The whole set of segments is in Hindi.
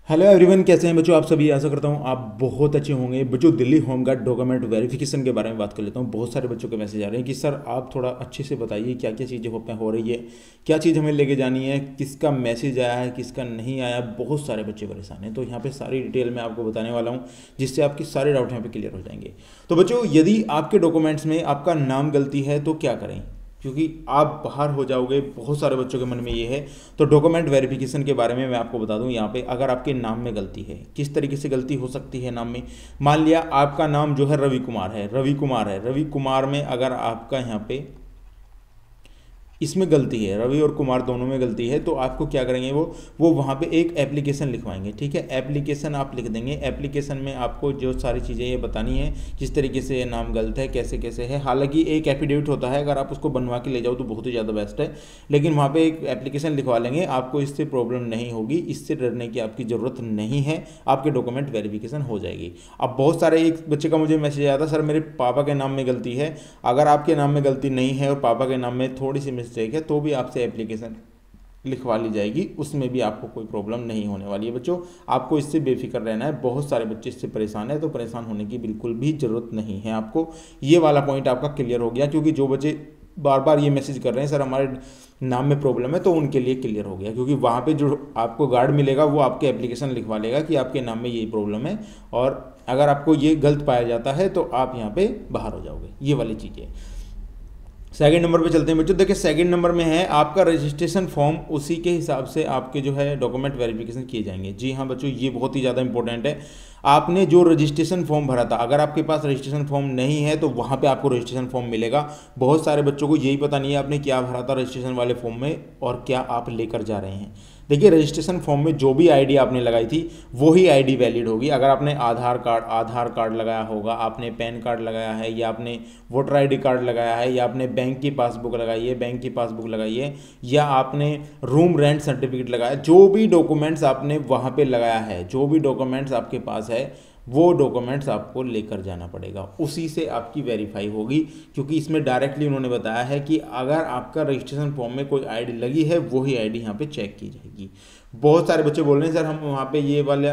हेलो एवरीवन, कैसे हैं बच्चों? आप सभी, आशा करता हूं आप बहुत अच्छे होंगे। बच्चों, Delhi home guard document verification के बारे में बात कर लेता हूं। बहुत सारे बच्चों के मैसेज आ रहे हैं कि सर आप थोड़ा अच्छे से बताइए क्या क्या चीज़ें हो रही है, क्या चीज़ हमें लेके जानी है, किसका मैसेज आया है, किसका नहीं आया। बहुत सारे बच्चे परेशान हैं, तो यहाँ पर सारी डिटेल मैं आपको बताने वाला हूँ, जिससे आपके सारे डाउट यहाँ पर क्लियर हो जाएंगे। तो बच्चों, यदि आपके डॉक्यूमेंट्स में आपका नाम गलती है तो क्या करें, क्योंकि आप बाहर हो जाओगे, बहुत सारे बच्चों के मन में ये है। तो डॉक्यूमेंट वेरिफिकेशन के बारे में मैं आपको बता दूं यहाँ पे। अगर आपके नाम में गलती है, किस तरीके से गलती हो सकती है नाम में। मान लिया आपका नाम जो है रवि कुमार है, रवि कुमार में अगर आपका यहाँ पे इसमें गलती है, रवि और कुमार दोनों में गलती है, तो आपको क्या करेंगे, वो वहाँ पे एक एप्लीकेशन लिखवाएंगे। ठीक है, एप्लीकेशन आप लिख देंगे। एप्लीकेशन में आपको जो सारी चीज़ें ये बतानी है, किस तरीके से ये नाम गलत है, कैसे कैसे है। हालांकि एक एफिडेविट होता है, अगर आप उसको बनवा के ले जाओ तो बहुत ही ज़्यादा बेस्ट है, लेकिन वहाँ पर एक एप्लीकेशन लिखवा लेंगे, आपको इससे प्रॉब्लम नहीं होगी, इससे डरने की आपकी ज़रूरत नहीं है, आपके डॉक्यूमेंट वेरिफिकेशन हो जाएगी। अब बहुत सारे, एक बच्चे का मुझे मैसेज आया था, सर मेरे पापा के नाम में गलती है। अगर आपके नाम में गलती नहीं है और पापा के नाम में थोड़ी सी मिस्टेक है, तो भी आपसे एप्लीकेशन लिखवा ली जाएगी, उसमें भी आपको कोई प्रॉब्लम नहीं होने वाली है। बच्चों, आपको इससे बेफिक्र रहना है। बहुत सारे बच्चे इससे परेशान हैं, तो परेशान होने की बिल्कुल भी ज़रूरत नहीं है आपको। ये वाला पॉइंट आपका क्लियर हो गया, क्योंकि जो बच्चे बार बार ये मैसेज कर रहे हैं सर हमारे नाम में प्रॉब्लम है, तो उनके लिए क्लियर हो गया, क्योंकि वहाँ पे जो आपको गार्ड मिलेगा वो आपके एप्लीकेशन लिखवा लेगा कि आपके नाम में ये प्रॉब्लम है, और अगर आपको ये गलत पाया जाता है तो आप यहाँ पे बाहर हो जाओगे। ये वाली चीज़ें। सेकंड नंबर पे चलते हैं बच्चों। देखिए, सेकंड नंबर में है आपका रजिस्ट्रेशन फॉर्म, उसी के हिसाब से आपके जो है डॉक्यूमेंट वेरिफिकेशन किए जाएंगे। जी हाँ बच्चों, ये बहुत ही ज़्यादा इंपॉर्टेंट है। आपने जो रजिस्ट्रेशन फॉर्म भरा था, अगर आपके पास रजिस्ट्रेशन फॉर्म नहीं है तो वहाँ पे आपको रजिस्ट्रेशन फॉर्म मिलेगा। बहुत सारे बच्चों को यही पता नहीं है आपने क्या भरा था रजिस्ट्रेशन वाले फॉर्म में और क्या आप लेकर जा रहे हैं। देखिए, रजिस्ट्रेशन फॉर्म में जो भी आईडी आपने लगाई थी वही आईडी वैलिड होगी। अगर आपने आधार कार्ड लगाया होगा, आपने पैन कार्ड लगाया है, या आपने वोटर आईडी कार्ड लगाया है, या आपने बैंक की पासबुक लगाई है, या आपने रूम रेंट सर्टिफिकेट लगाया, जो भी डॉक्यूमेंट्स आपने वहाँ पे लगाया है, जो भी डॉक्यूमेंट्स आपके पास है, वो डॉक्यूमेंट्स आपको लेकर जाना पड़ेगा, उसी से आपकी वेरीफाई होगी। क्योंकि इसमें डायरेक्टली उन्होंने बताया है कि अगर आपका रजिस्ट्रेशन फॉर्म में कोई आईडी लगी है, वही आईडी यहाँ पे चेक की जाएगी। बहुत सारे बच्चे बोल रहे हैं सर हम वहाँ पे ये वाले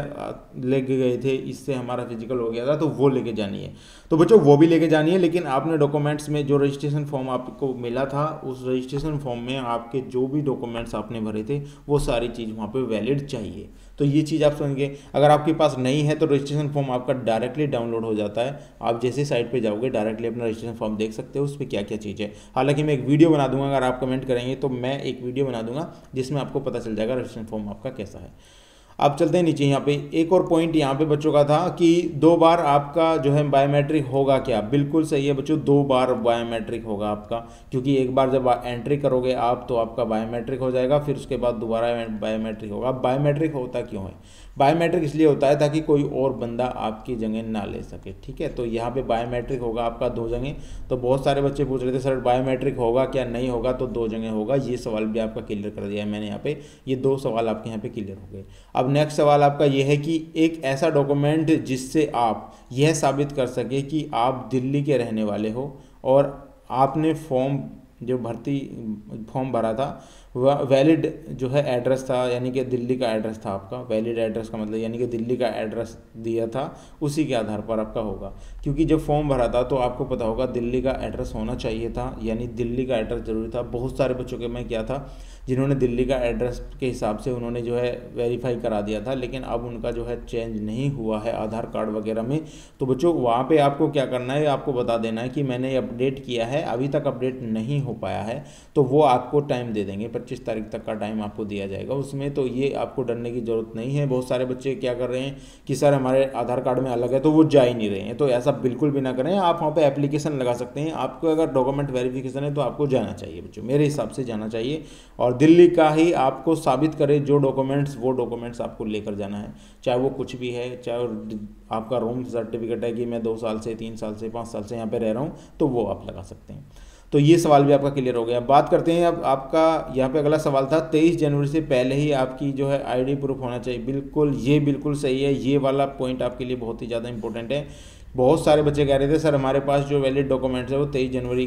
लेके गए थे, इससे हमारा फिजिकल हो गया था, तो वो लेके जानी है। तो बच्चों, वो भी लेके जानी है, लेकिन आपने डॉक्यूमेंट्स में जो रजिस्ट्रेशन फॉर्म आपको मिला था, उस रजिस्ट्रेशन फॉर्म में आपके जो भी डॉक्यूमेंट्स आपने भरे थे वो सारी चीज़ वहाँ पे वैलिड चाहिए। तो ये चीज़ आप समझिए। अगर आपके पास नहीं है तो रजिस्ट्रेशन फॉर्म आपका डायरेक्टली डाउनलोड हो जाता है। आप जैसे साइट पे जाओगे डायरेक्टली अपना रजिस्ट्रेशन फॉर्म देख सकते हो, उस पर क्या क्या चीज़ है। हालांकि मैं एक वीडियो बना दूंगा, अगर आप कमेंट करेंगे तो मैं एक वीडियो बना दूंगा जिसमें आपको पता चल जाएगा रजिस्ट्रेशन फॉर्म आपका कैसा है। अब चलते हैं नीचे। यहाँ पे एक और पॉइंट यहाँ पे बच्चों का था कि 2 बार आपका जो है बायोमेट्रिक होगा क्या। बिल्कुल सही है बच्चों, 2 बार बायोमेट्रिक होगा आपका, क्योंकि एक बार जब एंट्री करोगे आप तो आपका बायोमेट्रिक हो जाएगा, फिर उसके बाद दोबारा बायोमेट्रिक होगा। बायोमेट्रिक होता क्यों है? बायोमेट्रिक इसलिए होता है ताकि कोई और बंदा आपकी जगह ना ले सके। ठीक है, तो यहाँ पे बायोमेट्रिक होगा आपका 2 जगह। तो बहुत सारे बच्चे पूछ रहे थे सर बायोमेट्रिक होगा क्या, नहीं होगा, तो 2 जगह होगा। ये सवाल भी आपका क्लियर कर दिया है मैंने यहाँ पे। ये 2 सवाल आपके यहाँ पे क्लियर हो गए। अब नेक्स्ट सवाल आपका ये है कि एक ऐसा डॉक्यूमेंट जिससे आप यह साबित कर सके कि आप दिल्ली के रहने वाले हो और आपने जो भर्ती फॉर्म भरा था वह वैलिड जो है एड्रेस था, यानी कि दिल्ली का एड्रेस था आपका। वैलिड एड्रेस का मतलब यानी कि दिल्ली का एड्रेस दिया था, उसी के आधार पर आपका होगा। क्योंकि जब फॉर्म भरा था तो आपको पता होगा दिल्ली का एड्रेस होना चाहिए था, यानी दिल्ली का एड्रेस ज़रूरी था। बहुत सारे बच्चों के मैं क्या था जिन्होंने दिल्ली का एड्रेस के हिसाब से उन्होंने जो है वेरीफाई करा दिया था, लेकिन अब उनका जो है चेंज नहीं हुआ है आधार कार्ड वगैरह में। तो बच्चों, वहाँ पे आपको क्या करना है, आपको बता देना है कि मैंने अपडेट किया है, अभी तक अपडेट नहीं हो पाया है, तो वो आपको टाइम दे देंगे। 25 तारीख तक का टाइम आपको दिया जाएगा उसमें। तो ये आपको डरने की ज़रूरत नहीं है। बहुत सारे बच्चे क्या कर रहे हैं कि सर हमारे आधार कार्ड में अलग है तो वो जा ही नहीं रहे हैं, तो ऐसा बिल्कुल भी ना करें। आप वहाँ पे एप्लीकेशन लगा सकते हैं। आपको अगर डॉक्यूमेंट वेरिफिकेशन है तो आपको जाना चाहिए बच्चों, मेरे हिसाब से जाना चाहिए, और दिल्ली का ही आपको साबित करे जो डॉक्यूमेंट्स, वो डॉक्यूमेंट्स आपको लेकर जाना है। चाहे वो कुछ भी है, चाहे आपका रूम सर्टिफिकेट है कि मैं 2 साल से, 3 साल से, 5 साल से यहाँ पे रह रहा हूँ, तो वो आप लगा सकते हैं। तो ये सवाल भी आपका क्लियर हो गया। बात करते हैं अब आपका यहाँ पे अगला सवाल था 23 जनवरी से पहले ही आपकी जो है आईडी प्रूफ होना चाहिए। बिल्कुल, ये बिल्कुल सही है। ये वाला पॉइंट आपके लिए बहुत ही ज़्यादा इंपॉर्टेंट है। बहुत सारे बच्चे कह रहे थे सर हमारे पास जो वैलिड डॉक्यूमेंट्स है वो 23 जनवरी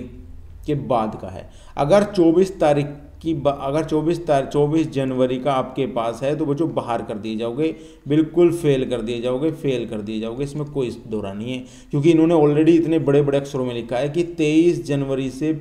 के बाद का है। अगर 24 तारीख कि अगर 24 जनवरी का आपके पास है तो बच्चों बाहर कर दिए जाओगे, बिल्कुल फेल कर दिए जाओगे, फेल कर दिए जाओगे, इसमें कोई दौरा नहीं है। क्योंकि इन्होंने ऑलरेडी इतने बड़े बड़े अक्षरों में लिखा है कि 23 जनवरी से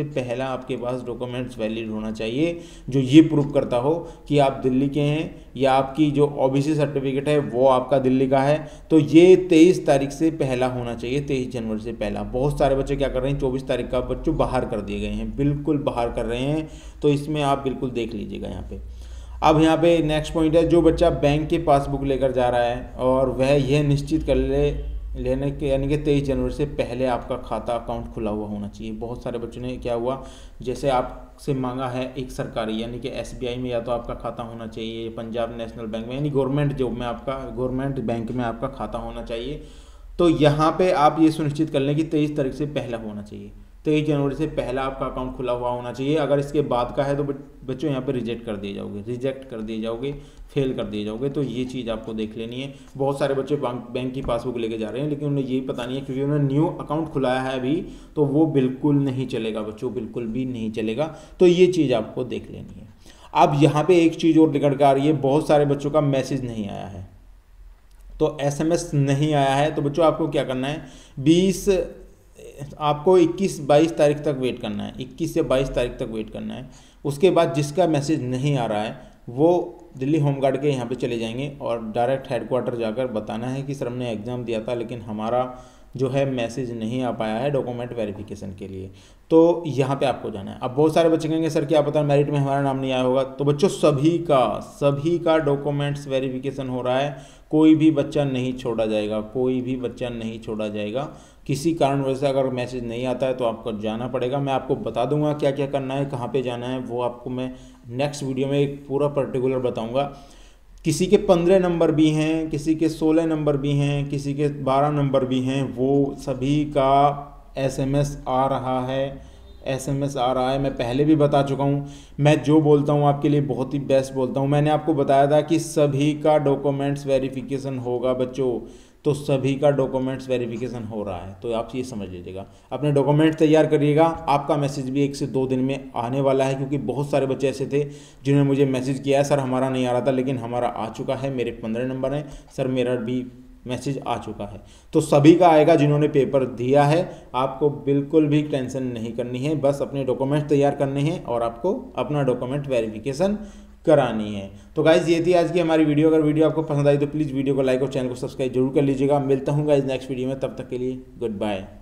पहला आपके पास डॉक्यूमेंट्स वैलिड होना चाहिए, जो ये प्रूव करता हो कि आप दिल्ली के हैं या आपकी जो ओबीसी सर्टिफिकेट है वो आपका दिल्ली का है। तो ये 23 तारीख से पहला होना चाहिए, 23 जनवरी से पहला। बहुत सारे बच्चे क्या कर रहे हैं, 24 तारीख का बच्चों बाहर कर दिए गए हैं, बिल्कुल बाहर कर रहे हैं। तो इसमें आप बिल्कुल देख लीजिएगा यहाँ पे। अब यहाँ पे नेक्स्ट पॉइंट है, जो बच्चा बैंक की पासबुक लेकर जा रहा है और वह यह निश्चित कर लेने के यानी कि 23 जनवरी से पहले आपका खाता अकाउंट खुला हुआ होना चाहिए। बहुत सारे बच्चों ने क्या हुआ, जैसे आपसे मांगा है एक सरकारी यानी कि एसबीआई में या तो आपका खाता होना चाहिए, पंजाब नेशनल बैंक में यानी गवर्नमेंट जॉब में आपका, गवर्नमेंट बैंक में आपका खाता होना चाहिए। तो यहाँ पे आप ये सुनिश्चित कर लें कि 23 तारीख से पहला होना चाहिए, 23 जनवरी से पहला आपका अकाउंट खुला हुआ होना चाहिए। अगर इसके बाद का है तो बच्चों यहाँ पे रिजेक्ट कर दिए जाओगे, फेल कर दिए जाओगे। तो ये चीज़ आपको देख लेनी है। बहुत सारे बच्चे बैंक की पासबुक लेके जा रहे हैं लेकिन उन्हें यही पता नहीं है, क्योंकि उन्होंने न्यू अकाउंट खुलाया है अभी, तो वो बिल्कुल नहीं चलेगा बच्चों, बिल्कुल भी नहीं चलेगा। तो ये चीज़ आपको देख लेनी है। अब यहाँ पे एक चीज़ और निकल कर आ रही है, बहुत सारे बच्चों का मैसेज नहीं आया है, तो SMS नहीं आया है। तो बच्चों आपको क्या करना है, 21-22 तारीख तक वेट करना है, 21 से 22 तारीख तक वेट करना है। उसके बाद जिसका मैसेज नहीं आ रहा है वो दिल्ली होमगार्ड के यहाँ पे चले जाएंगे और डायरेक्ट हेडक्वार्टर जाकर बताना है कि सर हमने एग्ज़ाम दिया था लेकिन हमारा जो है मैसेज नहीं आ पाया है डॉक्यूमेंट वेरिफिकेशन के लिए। तो यहाँ पे आपको जाना है। अब बहुत सारे बच्चे कहेंगे सर क्या पता मेरिट में हमारा नाम नहीं आया होगा। तो बच्चों सभी का डॉक्यूमेंट्स वेरिफिकेशन हो रहा है, कोई भी बच्चा नहीं छोड़ा जाएगा, किसी कारणवश से अगर मैसेज नहीं आता है तो आपको जाना पड़ेगा। मैं आपको बता दूंगा क्या क्या करना है, कहाँ पे जाना है, वो आपको मैं नेक्स्ट वीडियो में एक पूरा पर्टिकुलर बताऊंगा। किसी के 15 नंबर भी हैं, किसी के 16 नंबर भी हैं, किसी के 12 नंबर भी हैं, वो सभी का SMS आ रहा है। मैं पहले भी बता चुका हूँ, मैं जो बोलता हूँ आपके लिए बहुत ही बेस्ट बोलता हूँ। मैंने आपको बताया था कि सभी का डॉक्यूमेंट्स वेरिफिकेशन होगा बच्चों, तो सभी का डॉक्यूमेंट्स वेरिफिकेशन हो रहा है। तो आप ये समझ लीजिएगा, अपने डॉक्यूमेंट तैयार करिएगा। आपका मैसेज भी 1 से 2 दिन में आने वाला है, क्योंकि बहुत सारे बच्चे ऐसे थे जिन्होंने मुझे मैसेज किया है सर हमारा नहीं आ रहा था लेकिन हमारा आ चुका है, मेरे 15 नंबर हैं सर, मेरा भी मैसेज आ चुका है। तो सभी का आएगा जिन्होंने पेपर दिया है। आपको बिल्कुल भी टेंशन नहीं करनी है, बस अपने डॉक्यूमेंट तैयार करने हैं और आपको अपना डॉक्यूमेंट वेरिफिकेशन करानी है। तो गाइज ये थी आज की हमारी वीडियो। अगर वीडियो आपको पसंद आई तो प्लीज़ वीडियो को लाइक और चैनल को सब्सक्राइब जरूर कर लीजिएगा। मिलता हूँ गाइज नेक्स्ट वीडियो में, तब तक के लिए गुड बाय।